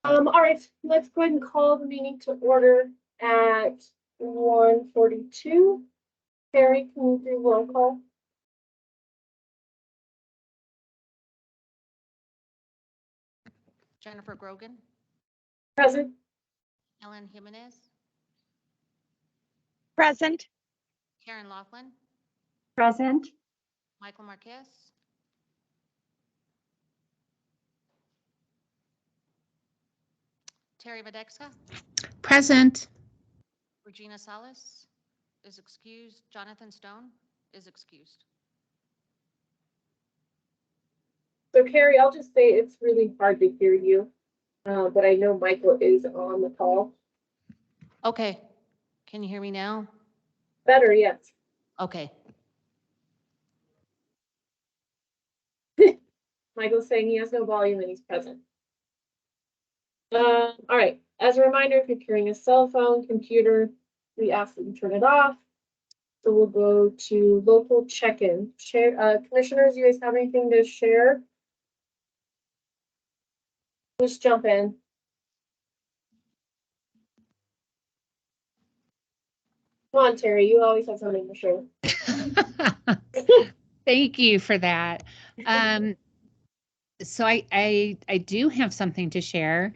All right, let's go ahead and call the meeting to order at 1:42. Carrie, can you do roll call? Jennifer Grogan, Present. Ellen Jimenez, Present. Karen Laughlin, Present. Michael Marquez, Terry Vadexka, Present. Regina Salas is excused, Jonathan Stone is excused. So Carrie, I'll just say it's really hard to hear you, but I know Michael is on the call. Okay, can you hear me now? Better, yes. Okay, Michael's saying he has no volume and he's present. All right, as a reminder, if you're carrying a cell phone, computer, we ask that you turn it off. So we'll go to local check-in. Commissioners, you guys have anything to share? Just jump in. Come on, Terry, you always have something to share. Thank you for that. So I do have something to share.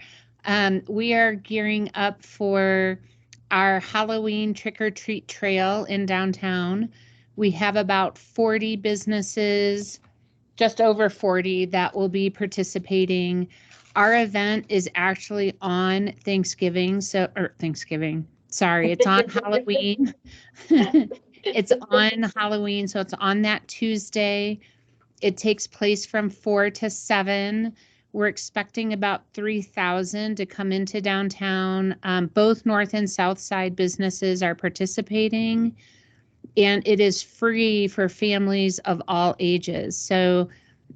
We are gearing up for our Halloween trick-or-treat trail in downtown. We have about 40 businesses, just over 40, that will be participating. Our event is actually on Thanksgiving, sorry, it's on Halloween. It's on Halloween, so it's on that Tuesday. It takes place from 4 to 7. We're expecting about 3,000 to come into downtown. Both north and south side businesses are participating, and it is free for families of all ages. So,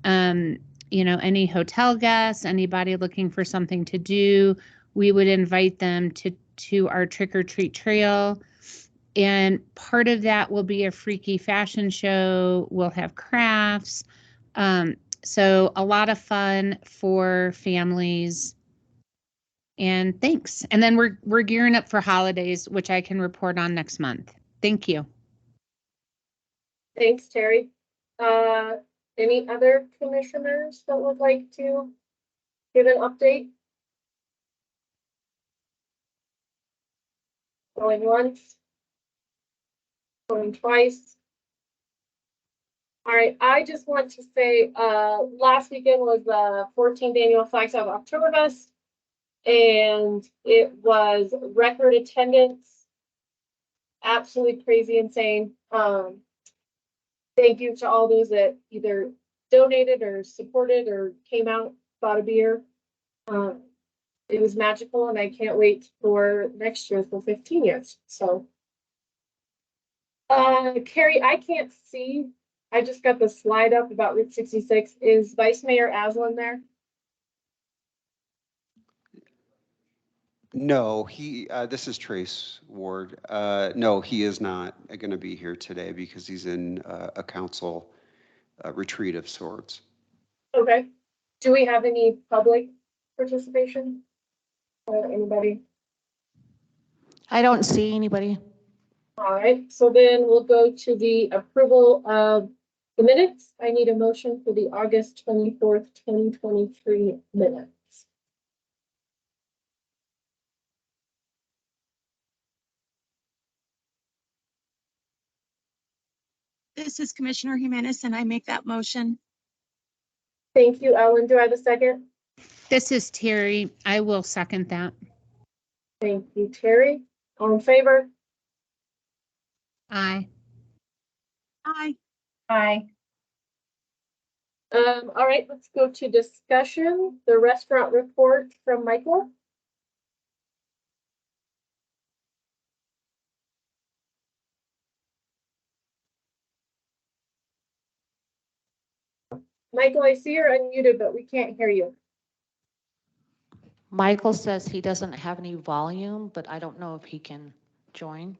any hotel guests, anybody looking for something to do, we would invite them to our trick or treat trail. And part of that will be a freaky fashion show. We'll have crafts. So a lot of fun for families. And thanks. And then we're gearing up for holidays, which I can report on next month. Thank you. Thanks, Terry. Any other commissioners that would like to give an update? Going once? Going twice? All right, I just want to say, last weekend was the 14th annual Flagstaff Oktoberfest, and it was record attendance. Absolutely crazy, insane. Thank you to all those that either donated or supported or came out, bought a beer. It was magical, and I can't wait for next year for 15 years. So, Carrie, I can't see. I just got the slide up about Route 66. Is Vice Mayor Aslan there? No, this is Trace Ward. No, he is not going to be here today because he's in a council retreat of sorts. Okay. Do we have any public participation? Anybody? I don't see anybody. All right, so then we'll go to the approval of the minutes. I need a motion for the August 24th, 2023 minutes. This is Commissioner Jimenez, and I make that motion. Thank you, Ellen. Do I have a second? This is Terry. I will second that. Thank you, Terry. All in favor? Aye. Aye. Aye. All right, let's go to discussion. The restaurant report from Michael. Michael, I see you're unmuted, but we can't hear you. Michael says he doesn't have any volume, but I don't know if he can join.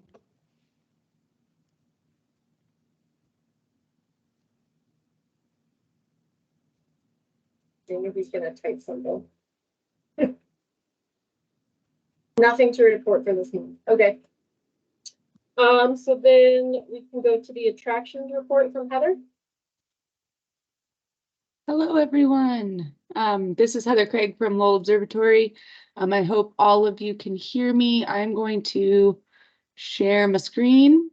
Maybe he's gonna type something. Nothing to report for this month. Okay. So then we can go to the attractions report from Heather. Hello, everyone. This is Heather Craig from Lowell Observatory. I hope all of you can hear me. I'm going to share my screen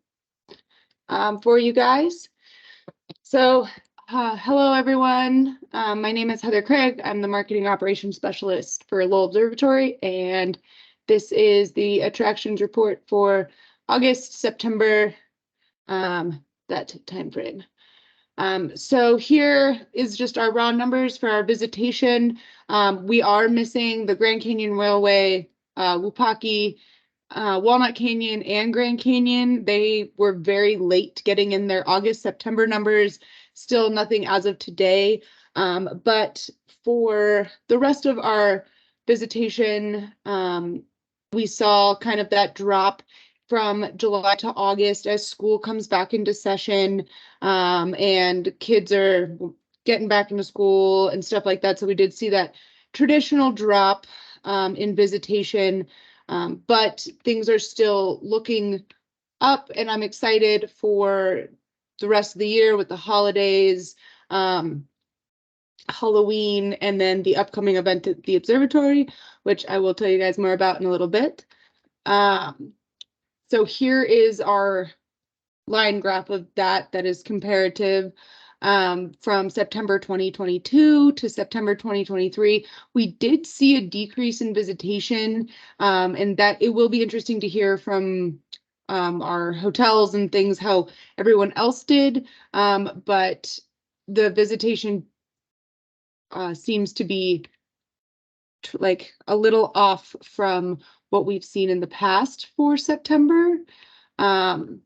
for you guys. So, hello, everyone. My name is Heather Craig. I'm the Marketing Operations Specialist for Lowell Observatory, and this is the attractions report for August, September, that time frame. So here is just our raw numbers for our visitation. We are missing the Grand Canyon Railway, Wupaki, Walnut Canyon, and Grand Canyon. They were very late getting in their August, September numbers. Still nothing as of today. But for the rest of our visitation, we saw kind of that drop from July to August as school comes back into session, and kids are getting back into school and stuff like that. So we did see that traditional drop in visitation, but things are still looking up, and I'm excited for the rest of the year with the holidays, Halloween, and then the upcoming event at the observatory, which I will tell you guys more about in a little bit. So here is our line graph of that is comparative from September 2022 to September 2023. We did see a decrease in visitation, and that it will be interesting to hear from our hotels and things how everyone else did, but the visitation seems to be like a little off from what we've seen in the past for September. And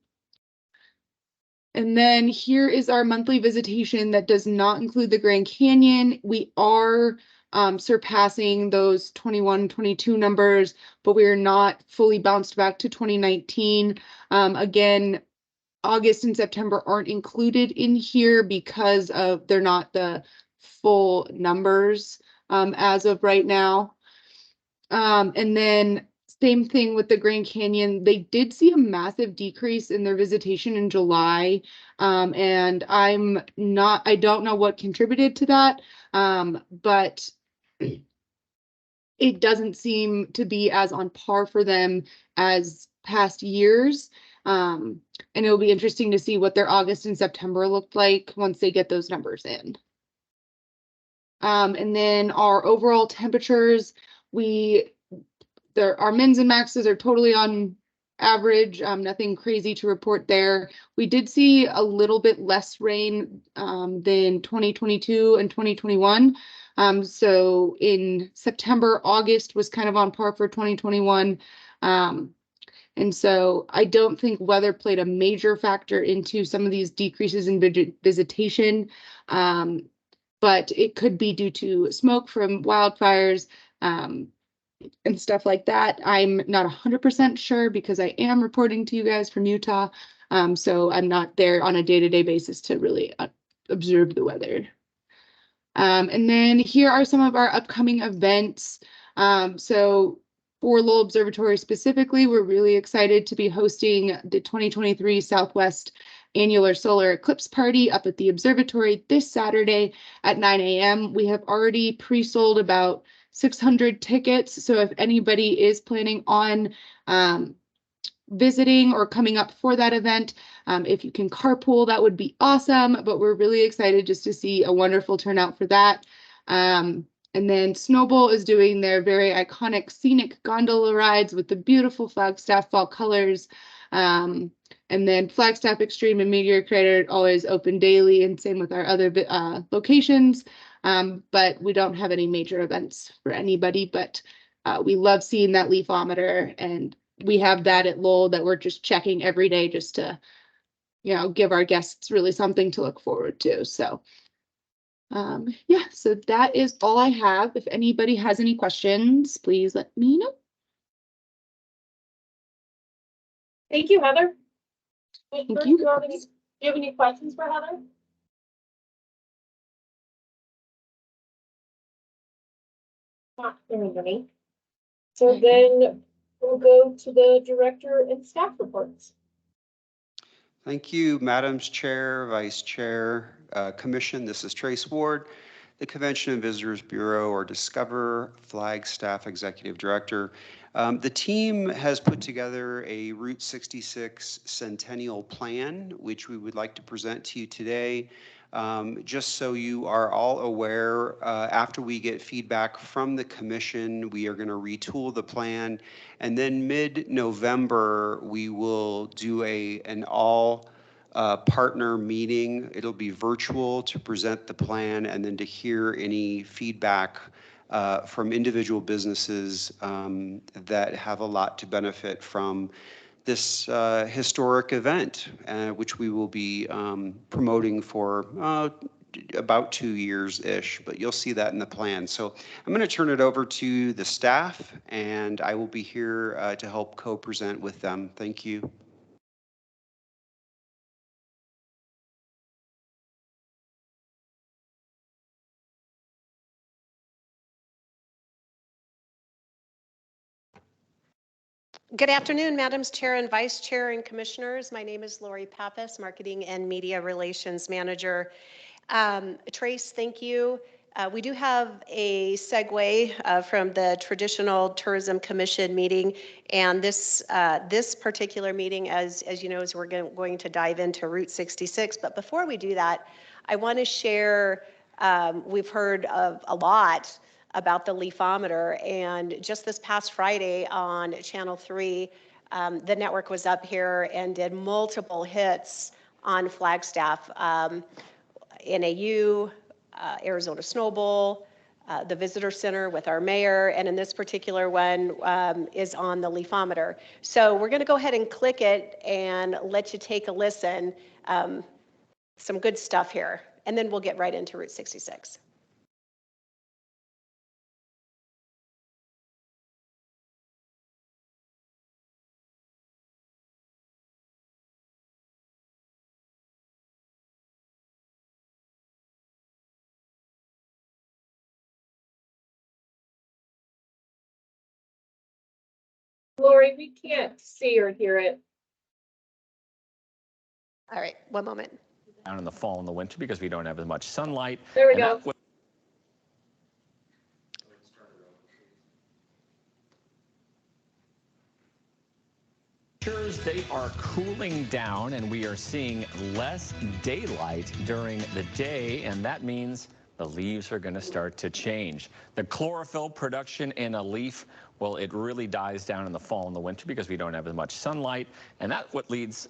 then here is our monthly visitation that does not include the Grand Canyon. We are surpassing those 21, 22 numbers, but we are not fully bounced back to 2019. Again, August and September aren't included in here because of they're not the full numbers as of right now. And then same thing with the Grand Canyon. They did see a massive decrease in their visitation in July. And I don't know what contributed to that. But it doesn't seem to be as on par for them as past years. And it'll be interesting to see what their August and September looked like once they get those numbers in. And then our overall temperatures, our mins and maxes are totally on average, nothing crazy to report there. We did see a little bit less rain than 2022 and 2021. So in September, August was kind of on par for 2021. And so I don't think weather played a major factor into some of these decreases in visitation, but it could be due to smoke from wildfires, and stuff like that. I'm not 100% sure because I am reporting to you guys from Utah. So I'm not there on a day-to-day basis to really observe the weather. And then here are some of our upcoming events. So for Lowell Observatory specifically, we're really excited to be hosting the 2023 Southwest Annular Solar Eclipse Party up at the observatory this Saturday at 9 a.m. We have already pre-sold about 600 tickets. So if anybody is planning on visiting or coming up for that event, if you can carpool, that would be awesome. But we're really excited just to see a wonderful turnout for that. And then Snowball is doing their very iconic scenic gondola rides with the beautiful Flagstaff fall colors. And then Flagstaff Extreme and Meteor Crater always open daily, and same with our other locations. But we don't have any major events for anybody, but we love seeing that leafometer, and we have that at Lowell that we're just checking every day just to, give our guests really something to look forward to. So yeah, so that is all I have. If anybody has any questions, please let me know. Thank you, Heather. Thank Bruce, you. Do you have any questions for Heather? Not anybody. So then We'll go to the director and staff reports. Thank you, Madams Chair, Vice Chair, Commission. This is Trace Ward, the Convention and Visitors Bureau, or Discover Flagstaff Executive Director. The team has put together a Route 66 Centennial Plan, which we would like to present to you today. Just so you are all aware, after we get feedback from the commission, we are going to retool the plan, and then mid-November we will do an all partner meeting. It'll be virtual to present the plan and then to hear any feedback from individual businesses that have a lot to benefit from this historic event, which we will be promoting for about 2 years-ish, but you'll see that in the plan. So I'm going to turn it over to the staff, and I will be here to help co-present with them. Thank you. Good afternoon, Madams Chair and Vice Chair and Commissioners. My name is Lori Pappas, Marketing and Media Relations Manager. Trace, thank you. We do have a segue from the traditional Tourism Commission meeting, and this particular meeting, as you know, is we're going to dive into Route 66. But before we do that, I want to share. We've heard of a lot about the leafometer, and just this past Friday on Channel 3, the network was up here and did multiple hits on Flagstaff. NAU, Arizona Snow Bowl, the Visitor Center with our mayor, and in this particular one is on the leafometer. So we're going to go ahead and click it and let you take a listen. Some good stuff here, and then we'll get right into Route 66. Lori, we can't see or hear it. All right, one moment. Down in the fall and the winter because we don't have as much sunlight. There we go. They are cooling down and we are seeing less daylight during the day, and that means the leaves are going to start to change. The chlorophyll production in a leaf, well, it really dies down in the fall and the winter because we don't have as much sunlight, and that's what leads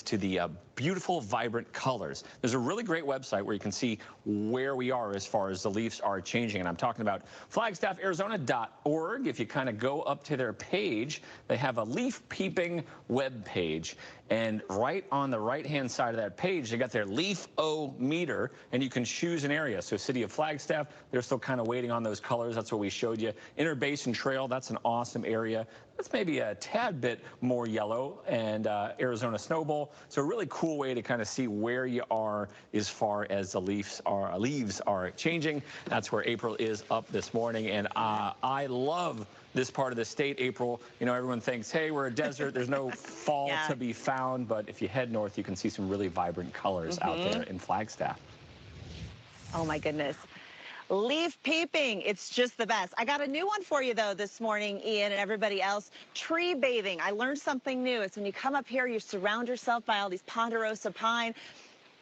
to the beautiful, vibrant colors. There's a really great website where you can see where we are as far as the leaves are changing, and I'm talking about FlagstaffArizona.org. If you kind of go up to their page, they have a leaf peeping web page, and right on the right-hand side of that page, they got their leaf-o-meter, and you can choose an area. So City of Flagstaff, they're still kind of waiting on those colors. That's what we showed you. Inner Basin Trail, that's an awesome area. That's maybe a tad bit more yellow, and Arizona Snow Bowl. So a really cool way to kind of see where you are as far as the leaves are changing. That's where April is up this morning, and I love this part of the state, April. You know, everyone thinks, hey, we're a desert, there's no fall to be found, but if you head north, you can see some really vibrant colors out there in Flagstaff. Oh my goodness. Leaf peeping, it's just the best. I got a new one for you though this morning, Ian and everybody else. Tree bathing. I learned something new. It's when you come up here, you surround yourself by all these ponderosa pine,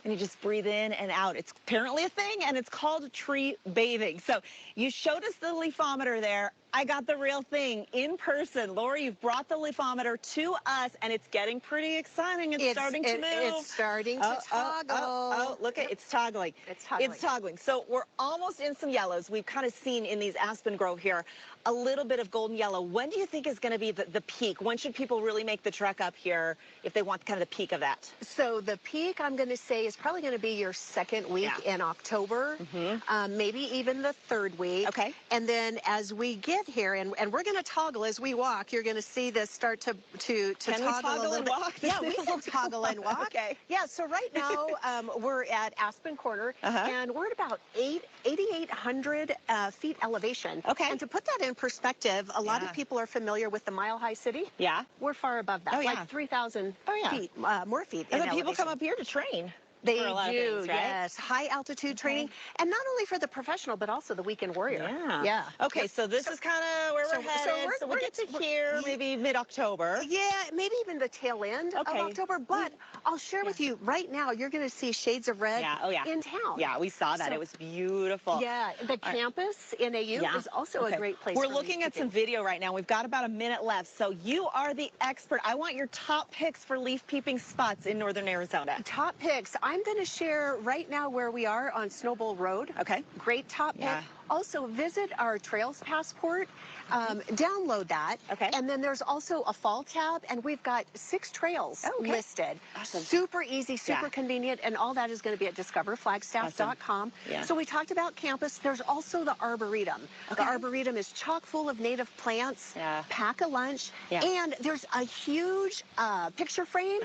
and you just breathe in and out. It's apparently a thing, and it's called tree bathing. So you showed us the leafometer there. I got the real thing in person. Lori, you've brought the leafometer to us, and it's getting pretty exciting. It's starting to move. It's starting to toggle. Oh, look at it's toggling. It's toggling. It's toggling. So we're almost in some yellows. We've kind of seen in these aspen grove here a little bit of golden yellow. When do you think is going to be the peak? When should people really make the trek up here if they want kind of the peak of that? So the peak, I'm going to say, is is probably going to be your second week Yeah. in October, maybe even the third week. Okay. And then as we get here, and we're going to toggle as we walk, you're going to see this start to Can we toggle a toggle little and bit. walk? Yeah, we can toggle and walk. Okay. Yeah, so right now we're at Aspen Corner, and we're at about 8,800 feet elevation. Okay. And to put that in perspective, a lot of Yeah. people are familiar with the Mile High City. Yeah. We're far above that, Oh, yeah. like 3,000 yeah. feet, more feet And in then people elevation. come up here to train. They for a lot of do, things, right? yes. High altitude training, and not only for the professional, but also the weekend warrior. Yeah. Yeah. Okay, Yep. so this is kind of where so we're headed. So, we'll get to here maybe mid-October. Yeah, maybe even the tail end Okay. of October. But I'll share with you right now, you're going to see shades of red Yeah. Oh, yeah. in town. Yeah, we saw that. So- It was beautiful. Yeah, the campus in AU Yeah. is also a great place. We're for looking leaf at some peeping. video right now. We've got about a minute left. So you are the expert. I want your top picks for leaf peeping spots in northern Arizona. Top picks. I'm going to share right now where we are on Snowball Road. Okay. Great top pick. Yeah. Also, visit our Trails Passport. Download that. Okay. And then there's also a fall tab, and we've got 6 trails listed. Awesome. Super easy, super Yeah. convenient, and all that is going to be at discoverflagstaff.com. Yeah. So we talked about campus. There's also the Arboretum. Okay. The Arboretum is chock full of native plants. Yeah. Pack a lunch. Yeah. And there's a huge picture frame.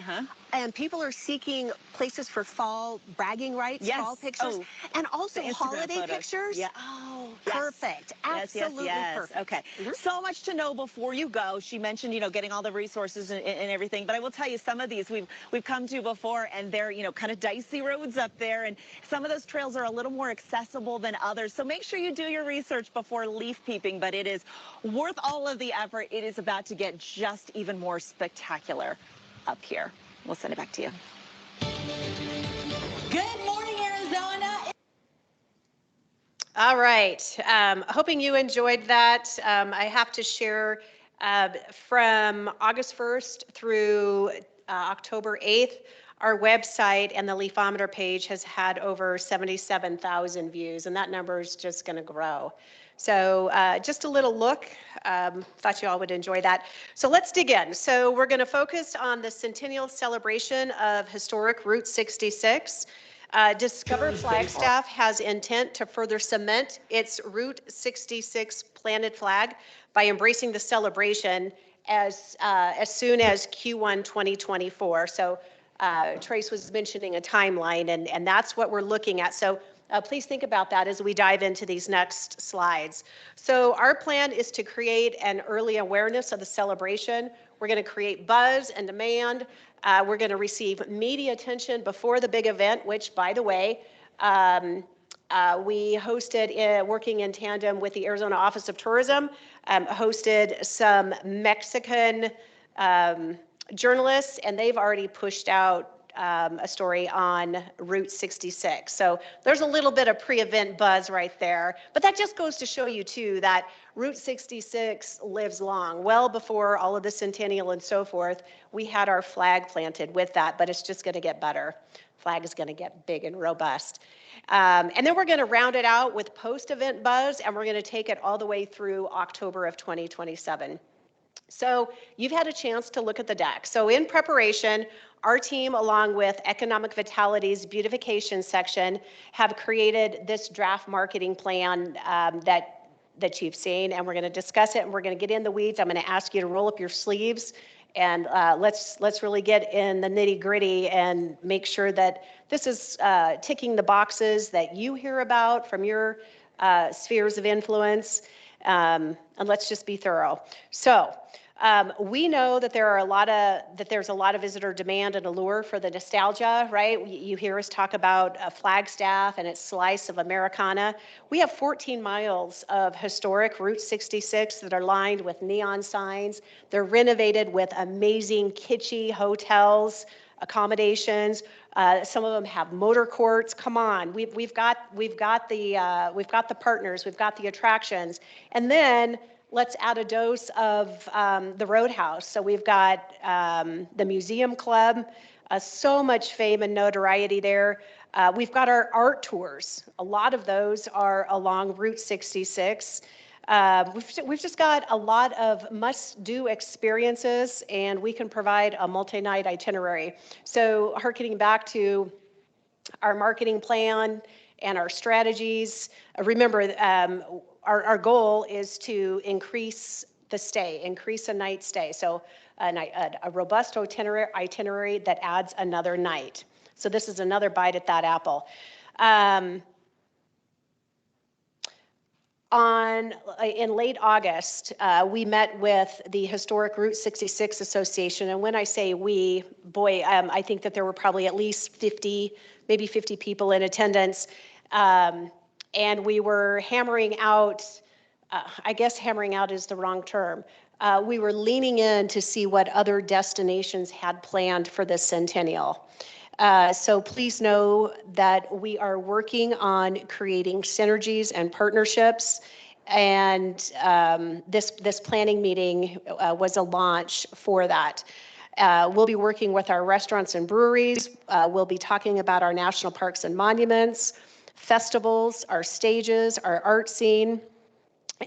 And people are seeking places for fall bragging rights, Yes. fall pictures, Oh, and also the Instagram holiday photos. pictures. Yeah. Oh, yes. Perfect. Absolutely yes. perfect. Okay. So much to know before you go. She mentioned, getting all the resources and everything. But I will tell you, some of these we've come to before, and they're, kind of dicey roads up there. And some of those trails are a little more accessible than others. So make sure you do your research before leaf peeping. But it is worth all of the effort. It is about to get just even more spectacular up here. We'll send it back to you. Good morning, Arizona. All right. Hoping you enjoyed that. I have to share from August 1st through October 8th, our website and the Leafometer page has had over 77,000 views, and that number is just going to grow. So just a little look. Thought you all would enjoy that. So let's dig in. So we're going to focus on the centennial celebration of historic Route 66. Discover Flagstaff has intent to further cement its Route 66 planted flag by embracing the celebration as soon as Q1 2024. So Trace was mentioning a timeline, and that's what we're looking at. So please think about that as we dive into these next slides. So our plan is to create an early awareness of the celebration. We're going to create buzz and demand. We're going to receive media attention before the big event, which, by the way, we hosted, working in tandem with the Arizona Office of Tourism, hosted some Mexican journalists, and they've already pushed out a story on Route 66. So there's a little bit of pre-event buzz right there. But that just goes to show you, too, that Route 66 lives long. Well before all of the centennial and so forth, we had our flag planted with that, but it's just going to get better. Flag is going to get big and robust. And then we're going to round it out with post-event buzz, and we're going to take it all the way through October of 2027. So you've had a chance to look at the deck. So in preparation, our team, along with Economic Vitality's beautification section, have created this draft marketing plan that you've seen, and we're going to discuss it, and we're going to get in the weeds. I'm going to ask you to roll up your sleeves, and let's really get in the nitty-gritty and make sure that this is ticking the boxes that you hear about from your spheres of influence, and let's just be thorough. So we know that there's a lot of visitor demand and allure for the nostalgia, right? You hear us talk about Flagstaff and its slice of Americana. We have 14 miles of historic Route 66 that are lined with neon signs. They're renovated with amazing kitschy hotels, accommodations. Some of them have motor courts. Come on, we've got the partners, we've got the attractions, and then let's add a dose of the Roadhouse. So we've got the Museum Club, so much fame and notoriety there. We've got our art tours. A lot of those are along Route 66. We've just got a lot of must-do experiences, and we can provide a multi-night itinerary. So harkening back to our marketing plan and our strategies. Remember, our goal is to increase the stay, increase a night stay. So a robust itinerary that adds another night. So this is another bite at that apple. In late August, we met with the Historic Route 66 Association, and when I say we, boy, I think that there were probably at least 50, maybe 50 people in attendance, and we were hammering out, I guess hammering out is the wrong term. We were leaning in to see what other destinations had planned for this centennial. So please know that we are working on creating synergies and partnerships, and this planning meeting was a launch for that. We'll be working with our restaurants and breweries. We'll be talking about our national parks and monuments, festivals, our stages, our art scene,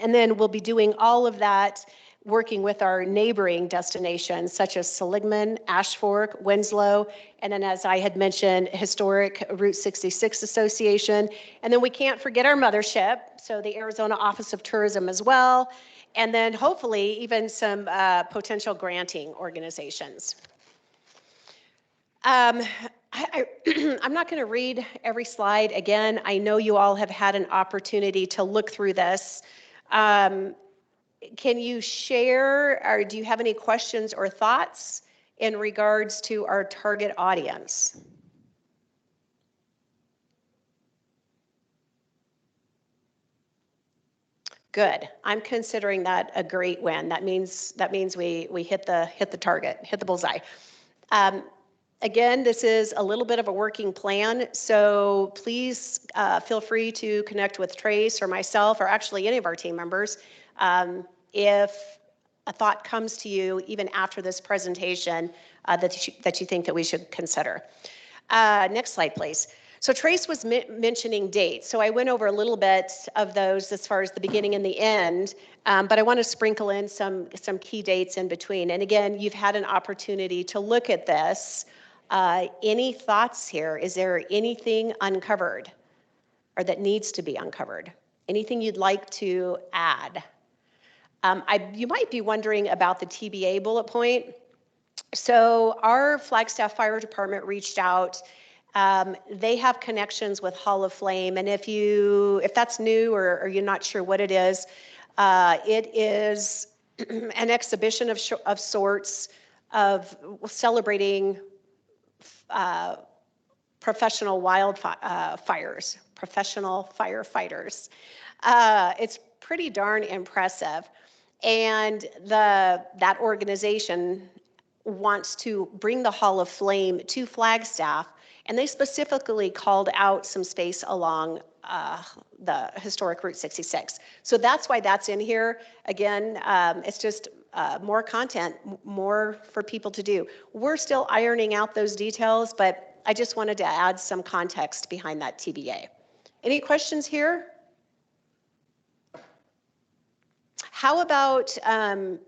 and then we'll be doing all of that working with our neighboring destinations such as Seligman, Ashfork, Winslow, and then as I had mentioned, Historic Route 66 Association. And then we can't forget our mothership, so the Arizona Office of Tourism as well, and then hopefully even some potential granting organizations. I'm not going to read every slide again. I know you all have had an opportunity to look through this. Can you share, or do you have any questions or thoughts in regards to our target audience? Good. I'm considering that a great win. That means we hit the target, hit the bullseye. Again, this is a little bit of a working plan, so please feel free to connect with Trace or myself, or actually any of our team members, if a thought comes to you even after this presentation that you think that we should consider. Next slide, please. So Trace was mentioning dates, so I went over a little bit of those as far as the beginning and the end, but I want to sprinkle in some key dates in between. And again, you've had an opportunity to look at this. Any thoughts here? Is there anything uncovered or that needs to be uncovered? Anything you'd like to add? You might be wondering about the TBA bullet point. So our Flagstaff Fire Department reached out. They have connections with Hall of Flame, and if that's new or you're not sure what it is an exhibition of sorts of celebrating professional professional firefighters. It's pretty darn impressive. And that organization wants to bring the Hall of Flame to Flagstaff, and they specifically called out some space along the historic Route 66. So that's why that's in here. Again, it's just more content, more for people to do. We're still ironing out those details, but I just wanted to add some context behind that TBA. Any questions here? How about, I'm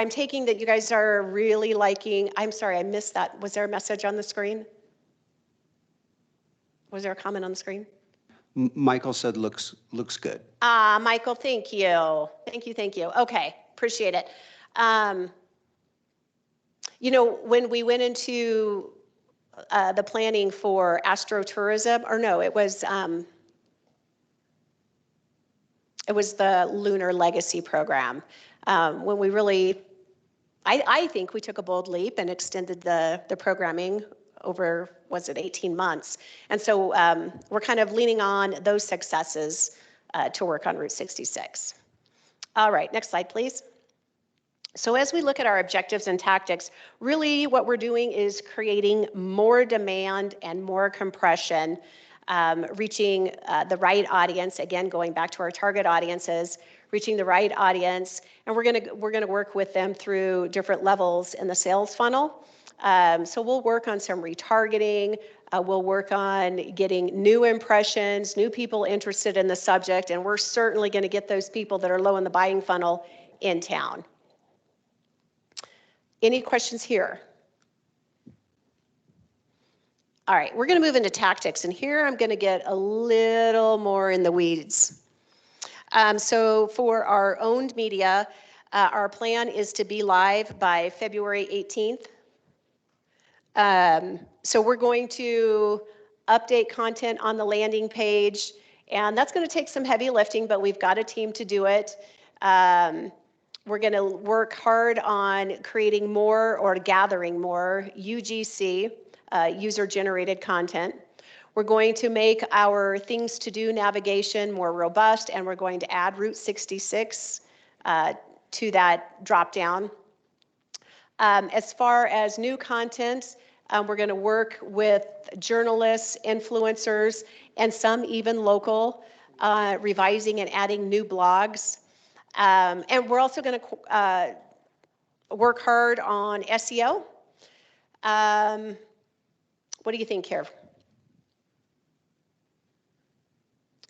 taking that you guys are really liking, I'm sorry, I missed that. Was there a message on the screen? Was there a comment on the screen? Michael said looks good. Michael, thank you. Thank you. Okay, appreciate it. You know, when we went into the planning for astrotourism, or no, it was the Lunar Legacy Program. When we really, I think we took a bold leap and extended the programming over, was it 18 months? And so we're kind of leaning on those successes to work on Route 66. All right, next slide, please. So as we look at our objectives and tactics, really what we're doing is creating more demand and more compression, reaching the right audience, again, going back to our target audiences, reaching the right audience, and we're gonna work with them through different levels in the sales funnel. So we'll work on some retargeting, we'll work on getting new impressions, new people interested in the subject, and we're certainly gonna get those people that are low in the buying funnel in town. Any questions here? All right, we're going to move into tactics, and here I'm going to get a little more in the weeds. So for our owned media, our plan is to be live by February 18th. So we're going to update content on the landing page, and that's going to take some heavy lifting, but we've got a team to do it. We're going to work hard on creating more or gathering more UGC, user-generated content. We're going to make our things to do navigation more robust, and we're going to add Route 66 to that drop-down. As far as new content, we're going to work with journalists, influencers, and some even local, revising and adding new blogs. And we're also going to work hard on SEO. What do you think, Kev?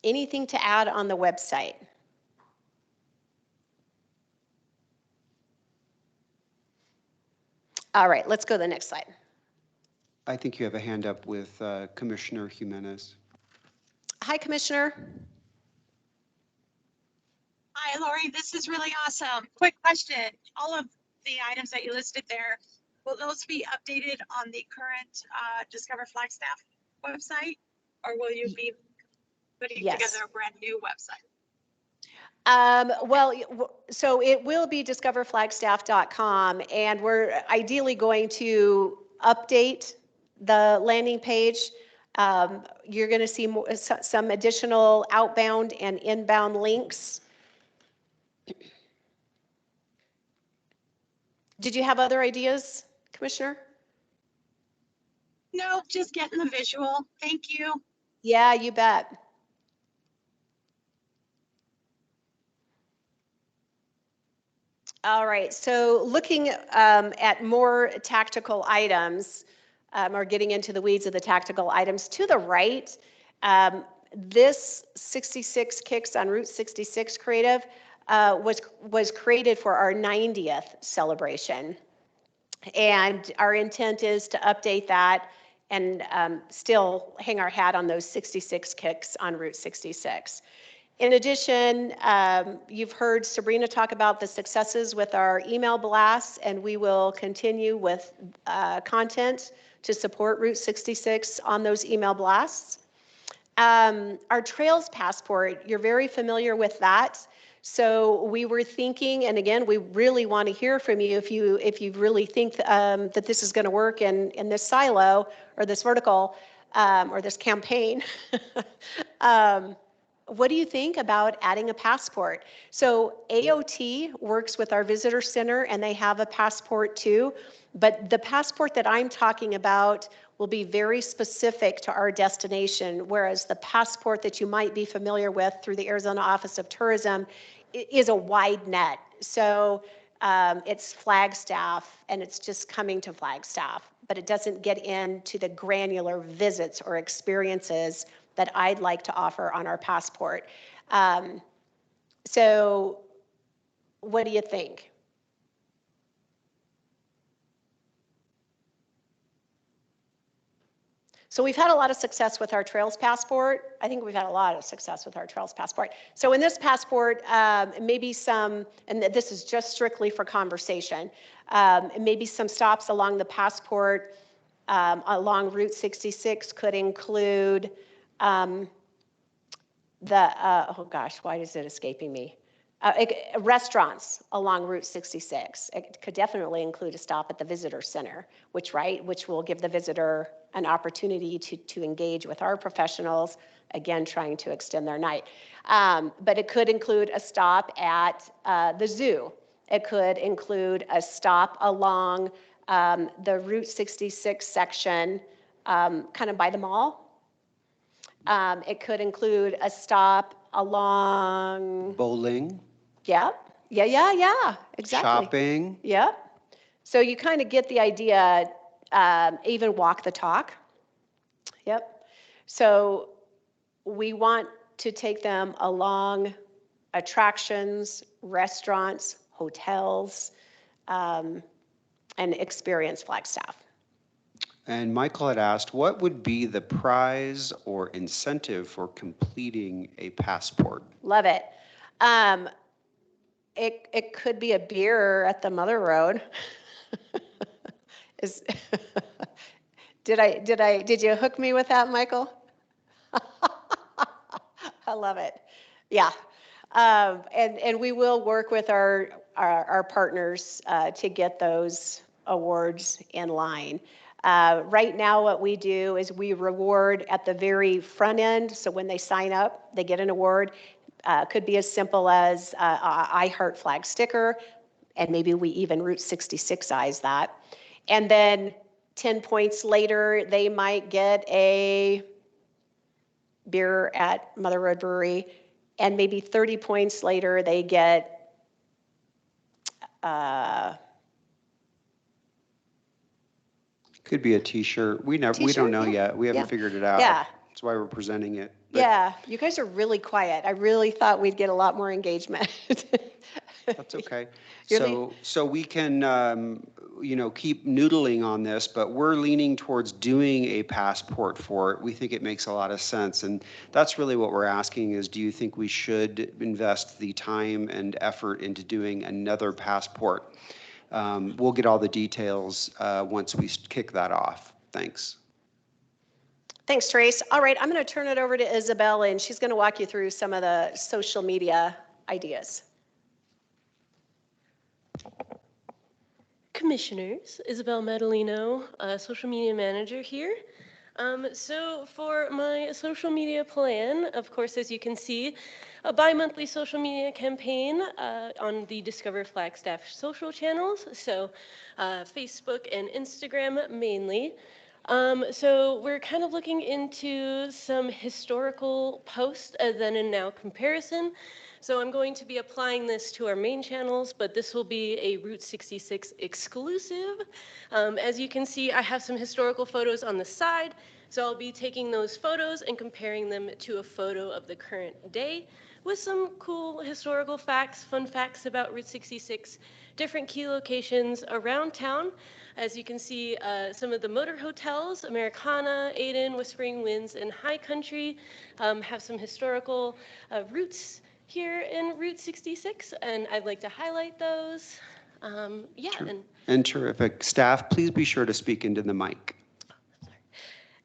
Anything to add on the website? All right, let's go to the next slide. I think you have a hand up with Commissioner Jimenez. Hi, Commissioner. Hi, Lori. This is really awesome. Quick question. All of the items that you listed there, will those be updated on the current Discover Flagstaff website? Or will you be putting Yes. together a brand new website? Well, so it will be discoverflagstaff.com, and we're ideally going to update the landing page. You're going to see more, some additional outbound and inbound links. Did you have other ideas, Commissioner? No, just getting the visual. Thank you. Yeah, you bet. All right, so looking at more tactical items, or getting into the weeds of the tactical items, to the right, this 66 Kicks on Route 66 creative was created for our 90th celebration. And our intent is to update that and still hang our hat on those 66 Kicks on Route 66. In addition, you've heard Sabrina talk about the successes with our email blasts, and we will continue with content to support Route 66 on those email blasts. Our Trails Passport, you're very familiar with that. So we were thinking, and again, we really want to hear from you if you really think that this is going to work in this silo or this vertical or this campaign. What do you think about adding a passport? So AOT works with our visitor center, and they have a passport too. But the passport that I'm talking about will be very specific to our destination, whereas the passport that you might be familiar with through the Arizona Office of Tourism is a wide net. So it's Flagstaff, and it's just coming to Flagstaff, but it doesn't get into the granular visits or experiences that I'd like to offer on our passport. So what do you think? So we've had a lot of success with our Trails Passport. I think we've had a lot of success with our Trails Passport. So in this passport, maybe some, and this is just strictly for conversation, maybe some stops along the passport along Route 66 could include oh gosh, why is it escaping me? Restaurants along Route 66. It could definitely include a stop at the visitor center, which will give the visitor an opportunity to engage with our professionals, again, trying to extend their night. But it could include a stop at the zoo. It could include a stop along the Route 66 section, kind of by the mall. It could include a stop along Bowling. Yeah, exactly. Shopping. Yep. So you kind of get the idea, even walk the talk. Yep. So we want to take them along attractions, restaurants, hotels, and experience Flagstaff. And Michael had asked, what would be the prize or incentive for completing a passport? Love it. It could be a beer at the Mother Road. Is, did you hook me with that, Michael? I love it. Yeah. And we will work with our partners to get those awards in line. Right now, what we do is we reward at the very front end. So when they sign up, they get an award. Could be as simple as I Heart Flag sticker, and maybe we even Route 66-ize that. And then 10 points later, they might get a beer at Mother Road Brewery, and maybe 30 points later, they get Could be a T-shirt. We don't know yet. We haven't figured it out. Yeah. That's why we're presenting it. But Yeah, you guys are really quiet. I really thought we'd get a lot more engagement. that's okay. So we can, keep noodling on this, but we're leaning towards doing a passport for it. We think it makes a lot of sense. And that's really what we're asking is, do you think we should invest the time and effort into doing another passport? We'll get all the details once we kick that off. Thanks. Thanks, Trace. All right, I'm going to turn it over to Isabel, and she's going to walk you through some of the social media ideas. Commissioners, Isabel Madalino, social media manager here. So for my social media plan, of course, as you can see, a bi-monthly social media campaign on the Discover Flagstaff social channels, so Facebook and Instagram mainly. So we're kind of looking into some historical post then and now comparison. So I'm going to be applying this to our main channels, but this will be a Route 66 exclusive. As you can see, I have some historical photos on the side. So I'll be taking those photos and comparing them to a photo of the current day with some cool historical facts, fun facts about Route 66, different key locations around town. As you can see, some of the motor hotels, Americana, Aden, Whispering Winds, and High Country have some historical routes here in Route 66, and I'd like to highlight those. And terrific. Staff, please be sure to speak into the mic.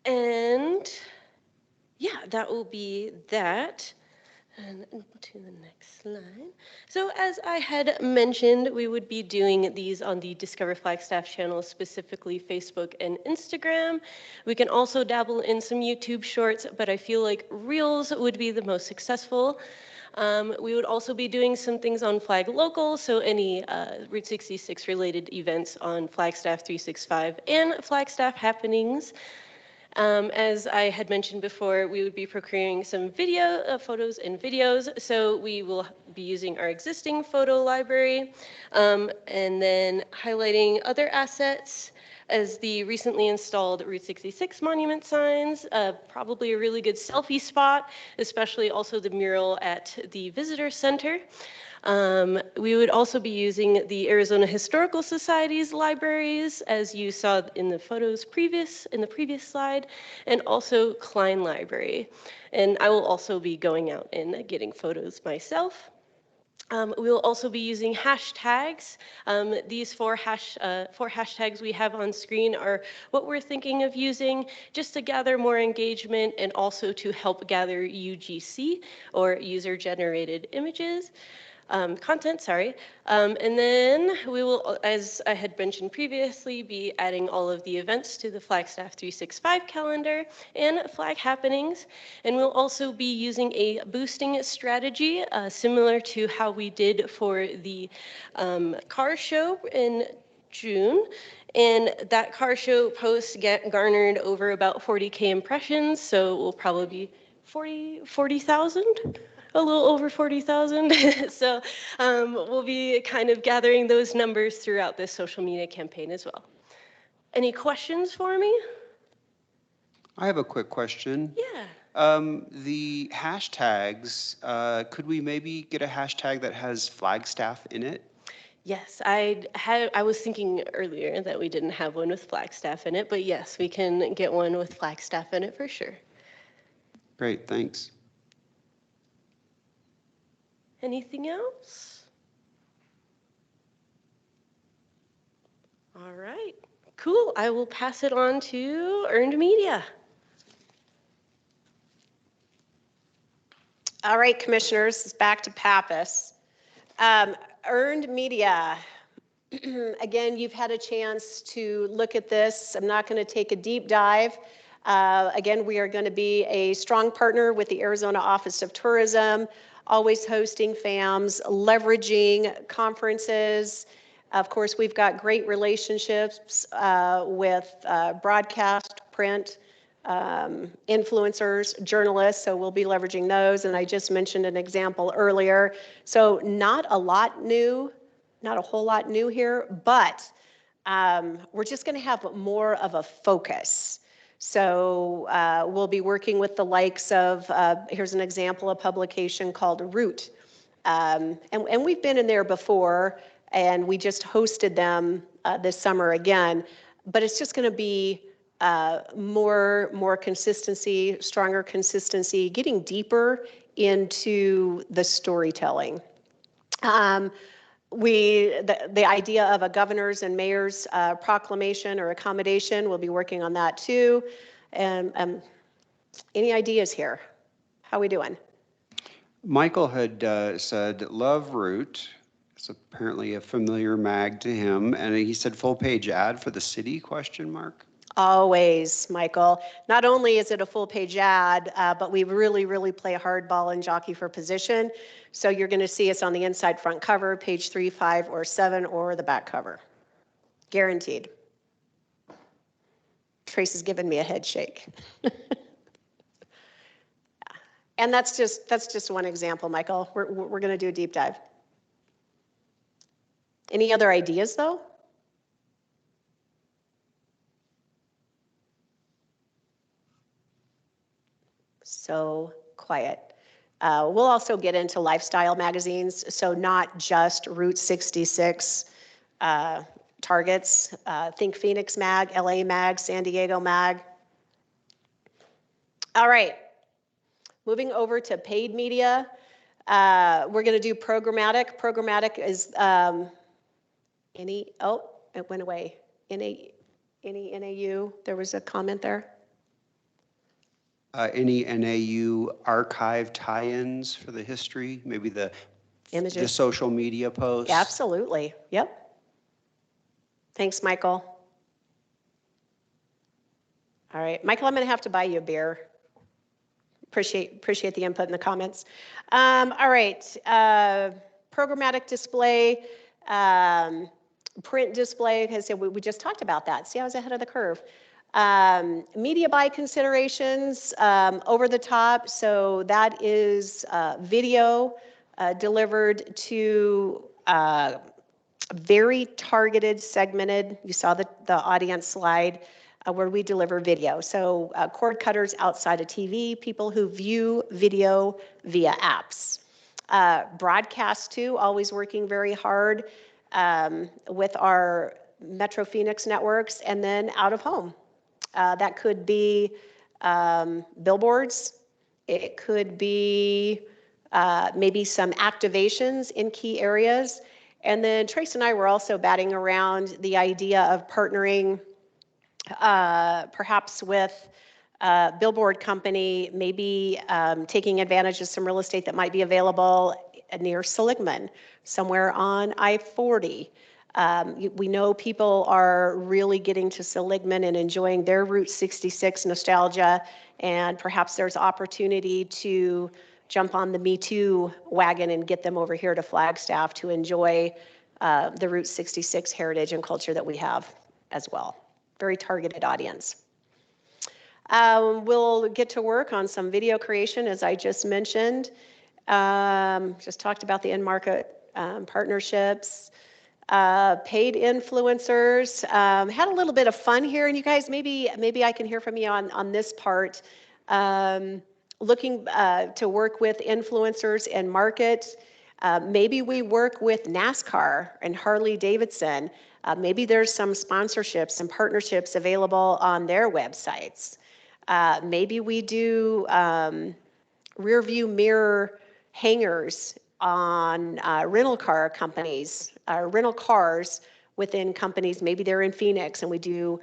And yeah, that will be that. And to the next slide. So as I had mentioned, we would be doing these on the Discover Flagstaff channel, specifically Facebook and Instagram. We can also dabble in some YouTube shorts, but I feel like Reels would be the most successful. We would also be doing some things on Flag Local, so any Route 66 related events on Flagstaff 365 and Flagstaff happenings. As I had mentioned before, we would be procuring some video, photos and videos. So we will be using our existing photo library and then highlighting other assets as the recently installed Route 66 monument signs, probably a really good selfie spot, especially also the mural at the visitor center. We would also be using the Arizona Historical Society's libraries, as you saw in the photos in the previous slide, and also Klein Library. And I will also be going out and getting photos myself. We will also be using hashtags. These four hashtags we have on screen are what we're thinking of using just to gather more engagement and also to help gather UGC, or user-generated images. Content, sorry. And then we will, as I had mentioned previously, be adding all of the events to the Flagstaff 365 calendar and flag happenings. And we'll also be using a boosting strategy similar to how we did for the car show in June. And that car show post garnered over about 40K impressions, so it will probably be 40,000. A little over 40,000. So we'll be kind of gathering those numbers throughout this social media campaign as well. Any questions for me? I have a quick question. Yeah. The hashtags, could we maybe get a hashtag that has Flagstaff in it? Yes, I was thinking earlier that we didn't have one with Flagstaff in it, but yes, we can get one with Flagstaff in it for sure. Great, thanks. Anything else? All right, cool. I will pass it on to Earned Media. All right, commissioners, it's back to Pappas. Earned media. Again, you've had a chance to look at this. I'm not going to take a deep dive. Again, we are going to be a strong partner with the Arizona Office of Tourism, always hosting FAMs, leveraging conferences. Of course, we've got great relationships with broadcast, print, influencers, journalists, so we'll be leveraging those. And I just mentioned an example earlier. So not a lot new, not a whole lot new here, but we're just going to have more of a focus. So we'll be working with the likes of, here's an example, a publication called Root. And we've been in there before, and we just hosted them this summer again. But it's just going to be more consistency, stronger consistency, getting deeper into the storytelling. The idea of a governor's and mayor's proclamation or accommodation, we'll be working on that too. And any ideas here? How are we doing? Michael had said, love Root. It's apparently a familiar mag to him. And he said full page ad for the city, question mark? Always, Michael. Not only is it a full page ad, but we really play hardball and jockey for position. So you're going to see us on the inside front cover, page 3, 5, or 7, or the back cover. Guaranteed. Trace has given me a head shake. And that's just one example, Michael. We're going to do a deep dive. Any other ideas, though? So quiet. We'll also get into lifestyle magazines, so not just Route 66 targets. Think Phoenix Mag, LA Mag, San Diego Mag. All right, moving over to paid media. We're going to do programmatic. Programmatic is it went away. Any NAU? There was a comment there. Any NAU archive tie-ins for the history, maybe the Images. The social media posts? Absolutely. Yep. Thanks, Michael. All right, Michael, I'm going to have to buy you a beer. Appreciate the input in the comments. All right, programmatic display, print display, because we just talked about that. See, I was ahead of the curve. Media buy considerations, over the top. So that is video delivered to very targeted, segmented. You saw the audience slide where we deliver video. So cord cutters outside of TV, people who view video via apps. Broadcast too, always working very hard with our Metro Phoenix networks, and then out of home. That could be billboards. It could be maybe some activations in key areas. And then Trace and I were also batting around the idea of partnering perhaps with a billboard company, maybe taking advantage of some real estate that might be available near Seligman, somewhere on I-40. We know people are really getting to Seligman and enjoying their Route 66 nostalgia, and perhaps there's opportunity to jump on the Me Too wagon and get them over here to Flagstaff to enjoy the Route 66 heritage and culture that we have as well. Very targeted audience. We'll get to work on some video creation, as I just mentioned. Just talked about the in-market partnerships. Paid influencers. Had a little bit of fun here, and you guys, maybe I can hear from you on this part. Looking to work with influencers and market. Maybe we work with NASCAR and Harley Davidson. Maybe there's some sponsorships and partnerships available on their websites. Maybe we do rear view mirror hangers on rental car companies, rental cars within companies. Maybe they're in Phoenix and we do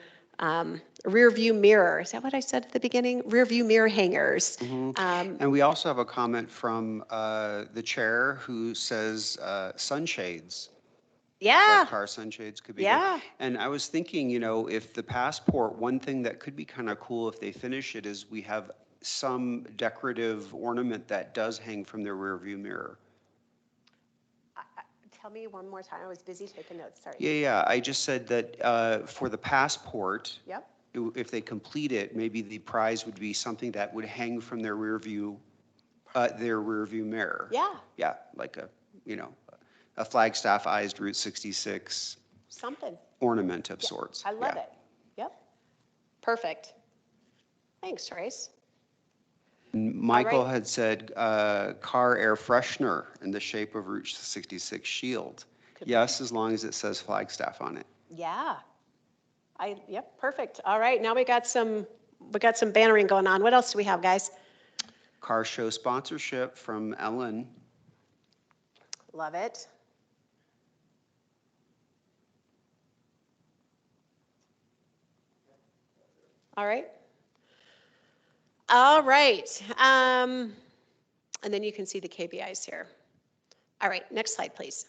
rear view mirror. Is that what I said at the beginning? Rear view mirror hangers. And we also have a comment from the chair who says sunshades. Yeah. Car sunshades could be Yeah. good. And I was thinking, you know, if the passport, one thing that could be kind of cool if they finish it is we have some decorative ornament that does hang from their rear view mirror. Tell me one more time. I was busy taking notes. Sorry. Yeah. I just said that for the passport, Yep. if they complete it, maybe the prize would be something that would hang from their rear view mirror. Yeah. Yeah, like a Flagstaff-ized Route 66 Something. ornament of sorts. I love it. Yep. Perfect. Thanks, Trace. Michael had said car air freshener in the shape of Route 66 shield. Yes, as long as it says Flagstaff on it. Yeah. Yep, perfect. All right, now we got some bannering going on. What else do we have, guys? Car show sponsorship from Ellen. Love it. All right. All right. And then you can see the KPIs here. All right, next slide, please.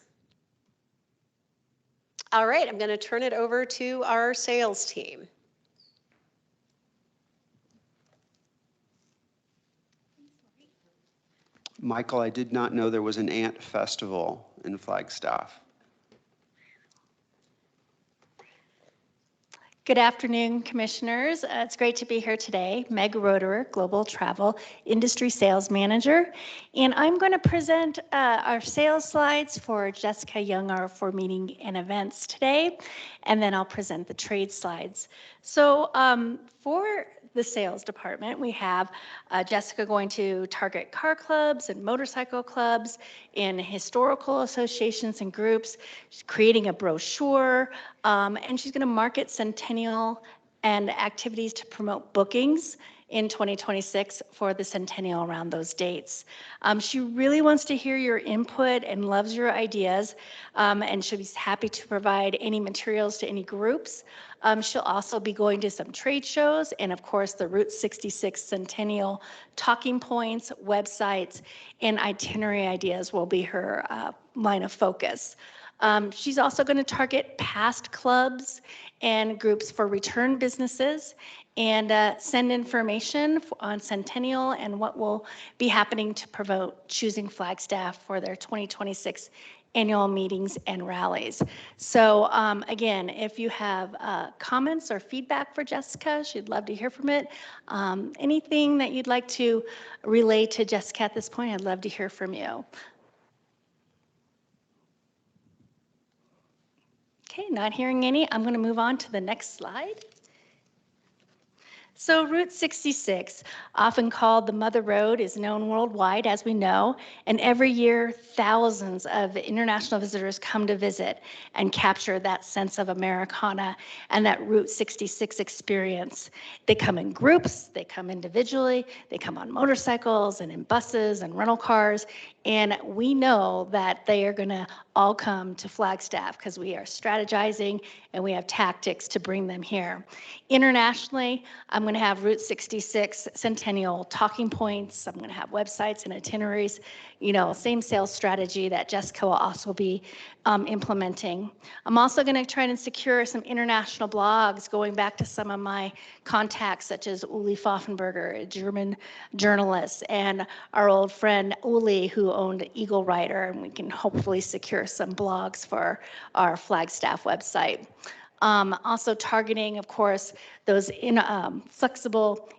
All right, I'm going to turn it over to our sales team. Michael, I did not know there was an ant festival in Flagstaff. Good afternoon, commissioners. It's great to be here today. Meg Roederer, Global Travel Industry Sales Manager. And I'm going to present our sales slides for Jessica Young, for meeting and events today. And then I'll present the trade slides. So for the sales department, we have Jessica going to target car clubs and motorcycle clubs in historical associations and groups. She's creating a brochure, and she's going to market Centennial and activities to promote bookings in 2026 for the Centennial around those dates. She really wants to hear your input and loves your ideas, and she'll be happy to provide any materials to any groups. She'll also be going to some trade shows and, of course, the Route 66 Centennial talking points, websites, and itinerary ideas will be her line of focus. She's also going to target past clubs and groups for return businesses and send information on Centennial and what will be happening to promote choosing Flagstaff for their 2026 annual meetings and rallies. So again, if you have comments or feedback for Jessica, she'd love to hear from it. Anything that you'd like to relay to Jessica at this point, I'd love to hear from you. Okay, not hearing any. I'm going to move on to the next slide. So Route 66, often called the Mother Road, is known worldwide, as we know, and every year thousands of international visitors come to visit and capture that sense of Americana and that Route 66 experience. They come in groups, they come individually, they come on motorcycles and in buses and rental cars, and we know that they are going to all come to Flagstaff because we are strategizing and we have tactics to bring them here. Internationally, I'm going to have Route 66 Centennial talking points. I'm going to have websites and itineraries, same sales strategy that Jessica will also be implementing. I'm also going to try and secure some international blogs going back to some of my contacts, such as Uli Pfaffenberger, a German journalist, and our old friend Uli, who owned Eagle Rider, and we can hopefully secure some blogs for our Flagstaff website. Also targeting, of course, those flexible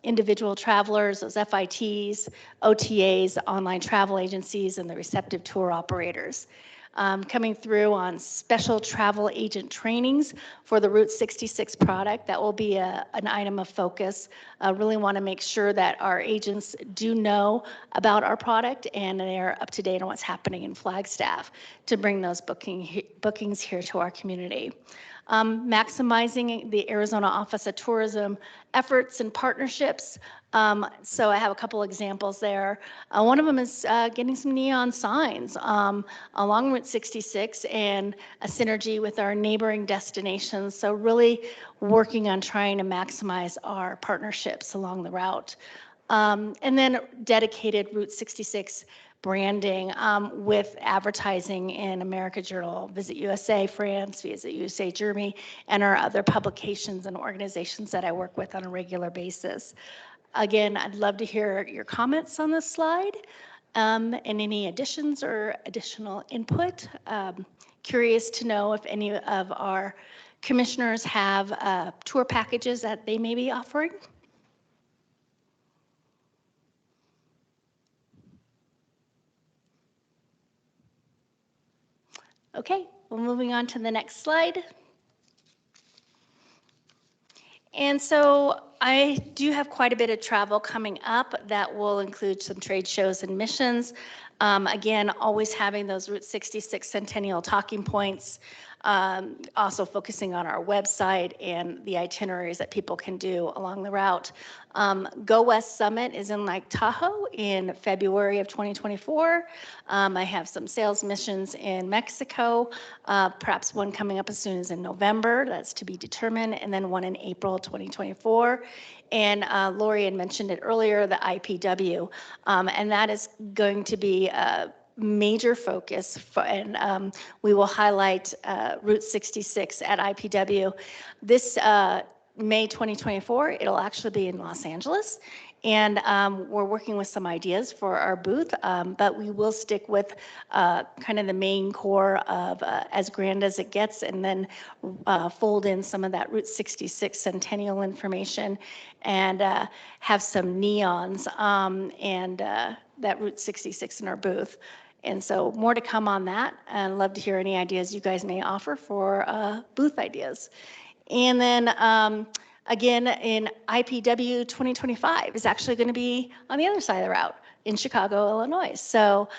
individual travelers, those FITs, OTAs, online travel agencies, and the receptive tour operators. coming through on special travel agent trainings for the Route 66 product. That will be an item of focus. Really want to make sure that our agents do know about our product and they're up to date on what's happening in Flagstaff to bring those bookings here to our community. Maximizing the Arizona Office of Tourism efforts and partnerships. So I have a couple examples there. One of them is getting some neon signs along Route 66 and a synergy with our neighboring destinations. So really working on trying to maximize our partnerships along the route. And then dedicated Route 66 branding with advertising in America Journal, Visit USA France, Visit USA Germany, and our other publications and organizations that I work with on a regular basis. Again, I'd love to hear your comments on this slide and any additions or additional input. Curious to know if any of our commissioners have tour packages that they may be offering. Okay, well, moving on to the next slide. And so I do have quite a bit of travel coming up that will include some trade shows and missions. Again, always having those Route 66 Centennial talking points, also focusing on our website and the itineraries that people can do along the route. Go West Summit is in Lake Tahoe in February of 2024. I have some sales missions in Mexico, perhaps one coming up as soon as in November, that's to be determined, and then one in April 2024. And Lori had mentioned it earlier, the IPW, and that is going to be a major focus for, and we will highlight Route 66 at IPW. This May 2024, it'll actually be in Los Angeles. And we're working with some ideas for our booth, but we will stick with kind of the main core of As Grand as It Gets, and then fold in some of that Route 66 Centennial information and have some neons and that Route 66 in our booth. And so more to come on that, and love to hear any ideas you guys may offer for booth ideas. And then again, in IPW 2025 is actually going to be on the other side of the route in Chicago, Illinois. So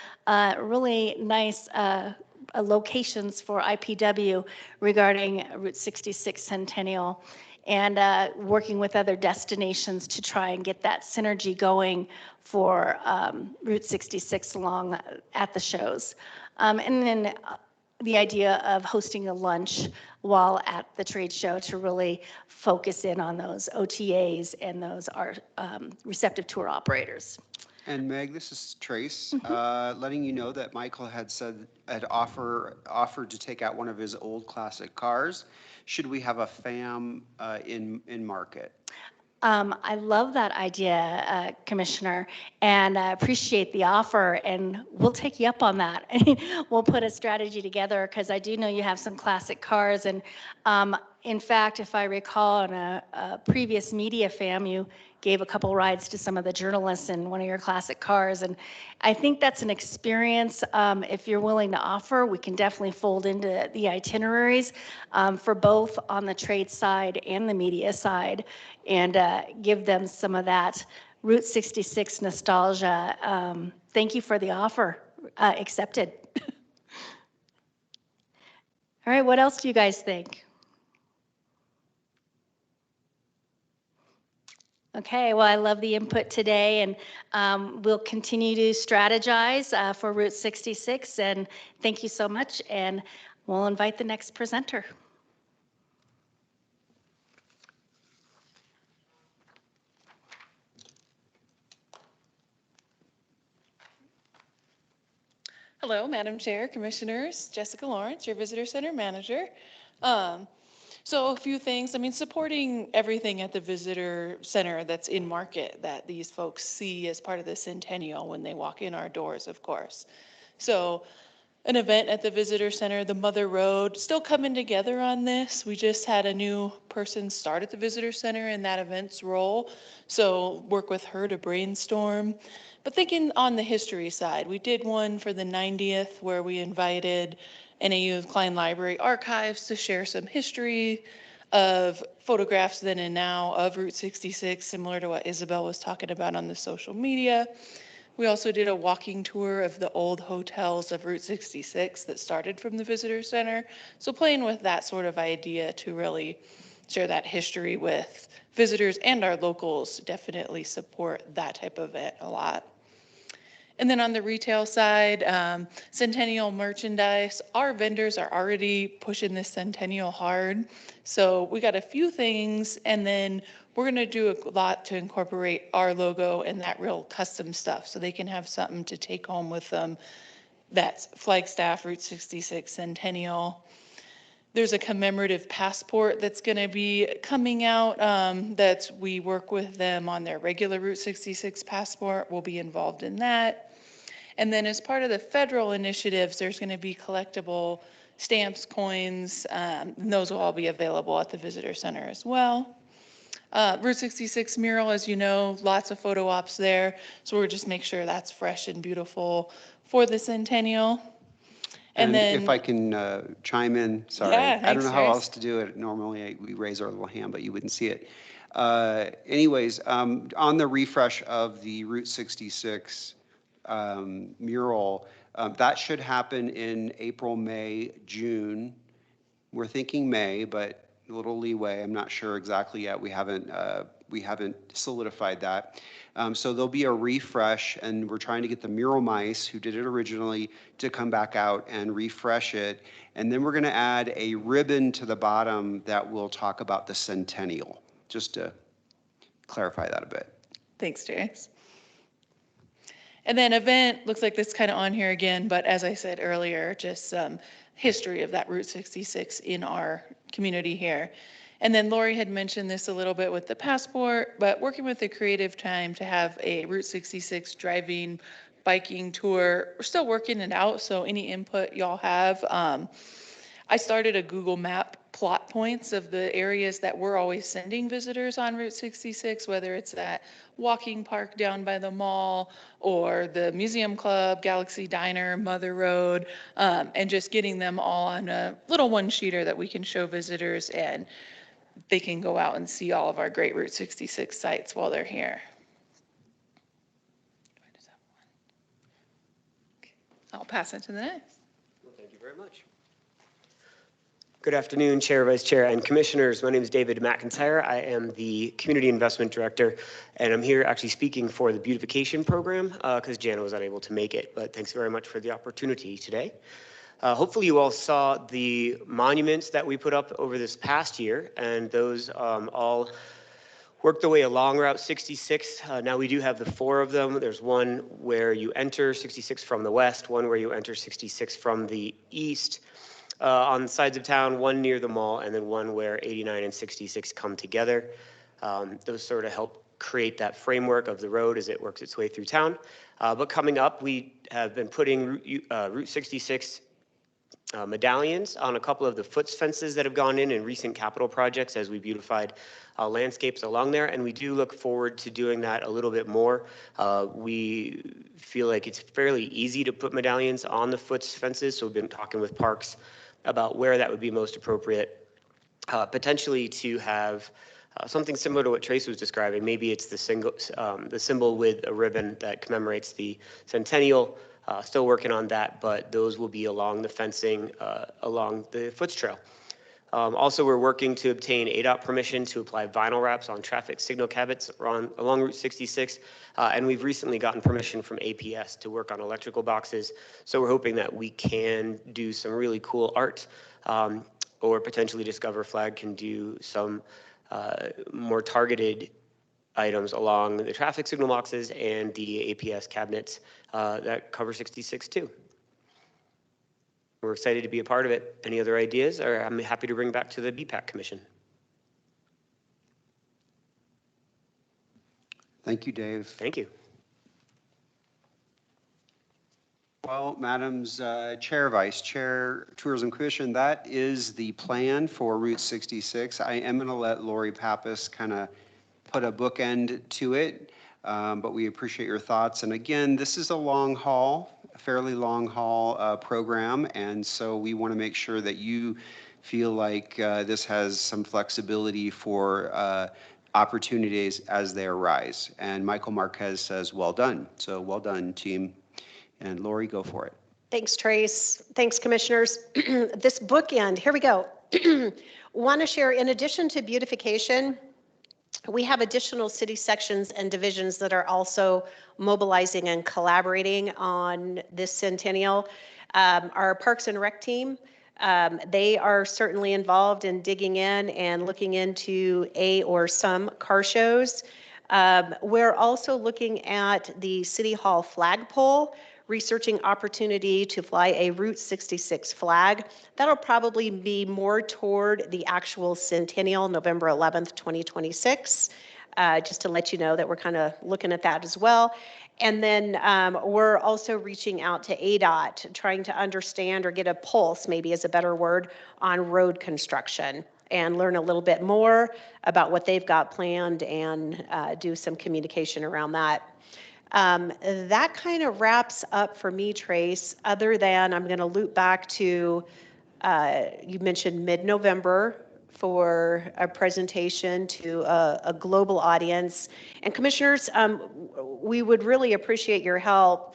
really nice locations for IPW regarding Route 66 Centennial, and working with other destinations to try and get that synergy going for Route 66 along at the shows. And then the idea of hosting a lunch while at the trade show to really focus in on those OTAs and those receptive tour operators. And Meg, this is Trace, letting you know that Michael had offered to take out one of his old classic cars. Should we have a FAM in market? I love that idea, Commissioner, and I appreciate the offer, and we'll take you up on that. We'll put a strategy together, because I do know you have some classic cars, and in fact, if I recall, in a previous media FAM, you gave a couple rides to some of the journalists in one of your classic cars, and I think that's an experience, if you're willing to offer, we can definitely fold into the itineraries for both on the trade side and the media side, and give them some of that Route 66 nostalgia. Thank you for the offer. Accepted. All right, what else do you guys think? Okay, well, I love the input today, and we'll continue to strategize for Route 66, and thank you so much, and we'll invite the next presenter. Hello, Madam Chair, Commissioners, Jessica Lawrence, your Visitor Center Manager. So a few things, I mean, supporting everything at the Visitor Center that's in market that these folks see as part of the Centennial when they walk in our doors, of course. So an event at the visitor center, the Mother Road, still coming together on this. We just had a new person start at the visitor center in that event's role, so work with her to brainstorm. But thinking on the history side, we did one for the 90th where we invited NAU Klein Library Archives to share some history of photographs then and now of Route 66, similar to what Isabel was talking about on the social media. We also did a walking tour of the old hotels of Route 66 that started from the visitor center. So playing with that sort of idea to really share that history with visitors and our locals, definitely support that type of event a lot. And then on the retail side, Centennial merchandise, our vendors are already pushing this Centennial hard. So we got a few things, and then we're gonna do a lot to incorporate our logo and that real custom stuff so they can have something to take home with them. That's Flagstaff, Route 66, Centennial. There's a commemorative passport that's going to be coming out that we work with them on their regular Route 66 passport. We'll be involved in that. And then as part of the federal initiatives, there's going to be collectible stamps, coins, and those will all be available at the visitor center as well. Route 66 mural, as you know, lots of photo ops there. So we'll just make sure that's fresh and beautiful for the Centennial. And then, if I can chime in, sorry. Yeah, I don't know how thanks, else to do it. Normally, we raise our little hand, but you wouldn't see it. Anyways, on the refresh of the Route 66 mural, that should happen in April, May, June. We're thinking May, but a little leeway. I'm not sure exactly yet. We haven't solidified that. So there'll be a refresh, and we're trying to get the mural mice who did it originally to come back out and refresh it. And then we're going to add a ribbon to the bottom that will talk about the Centennial, just to clarify that a bit. thanks, Jace. And then event, looks like this kind of on here again, but as I said earlier, just some history of that Route 66 in our community here. And then Lori had mentioned this a little bit with the passport, but working with the Creative Time to have a Route 66 driving, biking tour. We're still working it out, so any input y'all have. I started a Google Map plot points of the areas that we're always sending visitors on Route 66, whether it's that walking park down by the mall or the Museum Club, Galaxy Diner, Mother Road, and just getting them all on a little one-sheeter that we can show visitors, and they can go out and see all of our great Route 66 sites while they're here. I'll pass it to the next. Well, thank you very much. Good afternoon, Chair, Vice Chair, and Commissioners. My name is David McIntyre. I am the Community Investment Director, and I'm here actually speaking for the beautification program because Jana was unable to make it, but thanks very much for the opportunity today. Hopefully you all saw the monuments that we put up over this past year, and those all worked their way along Route 66. Now we do have the 4 of them. There's one where you enter 66 from the west, one where you enter 66 from the east. On the sides of town, one near the mall, and then one where 89 and 66 come together. Those sort of help create that framework of the road as it works its way through town. But coming up, we have been putting Route 66 medallions on a couple of the foot fences that have gone in recent capital projects as we beautified landscapes along there, and we do look forward to doing that a little bit more. We feel like it's fairly easy to put medallions on the foot fences, so we've been talking with parks about where that would be most appropriate, potentially to have something similar to what Trace was describing. Maybe it's the symbol with a ribbon that commemorates the centennial. Still working on that, but those will be along the fencing, along the Foots Trail. Also, we're working to obtain ADOT permission to apply vinyl wraps on traffic signal cabinets along Route 66, and we've recently gotten permission from APS to work on electrical boxes. So we're hoping that we can do some really cool art, or potentially Discover Flag can do some more targeted items along the traffic signal boxes and the APS cabinets that cover 66 too. We're excited to be a part of it. Any other ideas? Or I'm happy to bring back to the BPAC Commission. Thank you, Dave. Thank you. Well, Madams Chair, Vice Chair, Tourism Commission, that is the plan for Route 66. I am going to let Lori Pappas kind of put a bookend to it, but we appreciate your thoughts. And again, this is a long haul, a fairly long haul program, and so we want to make sure that you feel like this has some flexibility for opportunities as they arise. And Michael Marquez says, well done. So well done, team. And Lori, go for it. Thanks, Trace. Thanks, commissioners. This bookend, here we go. Want to share, in addition to beautification, we have additional city sections and divisions that are also mobilizing and collaborating on this centennial. Our Parks and Rec team, they are certainly involved in digging in and looking into or some car shows. We're also looking at the City Hall flagpole, researching opportunity to fly a Route 66 flag. That'll probably be more toward the actual centennial, November 11th, 2026, just to let you know that we're kind of looking at that as well. And then we're also reaching out to ADOT, trying to understand or get a pulse, maybe is a better word, on road construction and learn a little bit more about what they've got planned and do some communication around that. That kind of wraps up for me, Trace, other than I'm going to loop back to, you mentioned mid-November for a presentation to a global audience. And commissioners, we would really appreciate your help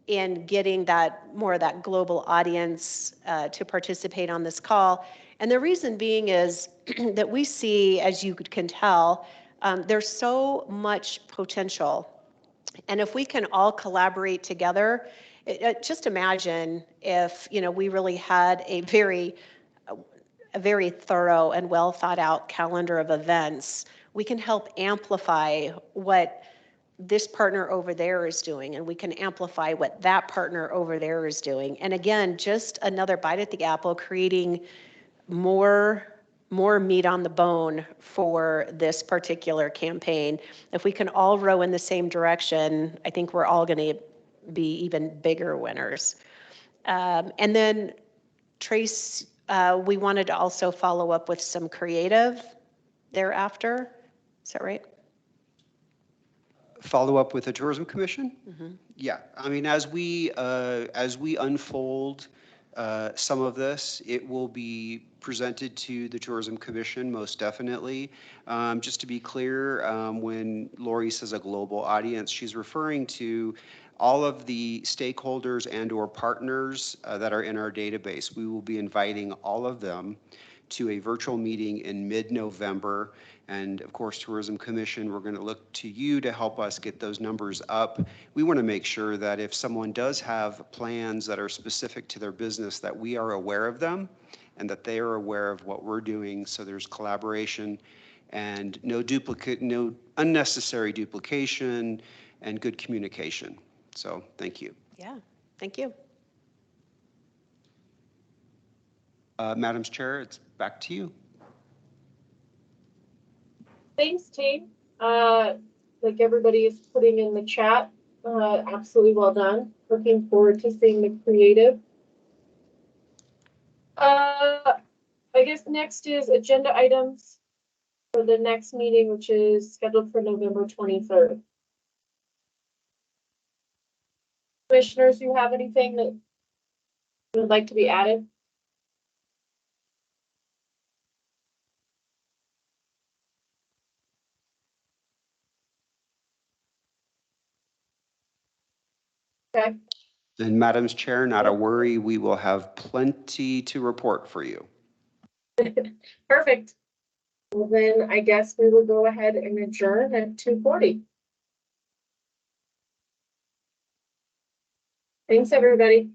in getting that more of that global audience to participate on this call. And the reason being is that we see, as you can tell, there's so much potential. And if we can all collaborate together, just imagine if, you know, we really had a very thorough and well thought out calendar of events. We can help amplify what this partner over there is doing, and we can amplify what that partner over there is doing. And again, just another bite at the apple, creating more meat on the bone for this particular campaign. If we can all row in the same direction, I think we're all going to be even bigger winners. And then Trace, we wanted to also follow up with some creative thereafter. Is that right? Follow up with the Tourism Commission? Mm-hmm. Yeah, I mean, as we unfold some of this, it will be presented to the Tourism Commission, most definitely. Just to be clear, when Lori says a global audience, she's referring to all of the stakeholders and/or partners that are in our database. We will be inviting all of them to a virtual meeting in mid-November. And of course, Tourism Commission, we're going to look to you to help us get those numbers up. We want to make sure that if someone does have plans that are specific to their business, that we are aware of them and that they are aware of what we're doing, so there's collaboration and no unnecessary duplication and good communication. So thank you. Yeah, thank you. Madam Chair, it's back to you. Thanks, team. Like everybody is putting in the chat, absolutely well done. Looking forward to seeing the creative. I guess next is agenda items for the next meeting, which is scheduled for November 23rd. Commissioners, you have anything that would like to be added? Okay. And Madam's Chair, not a worry, we will have plenty to report for you. Perfect. Well, then I guess we will go ahead and adjourn at 2:40. Thanks, everybody.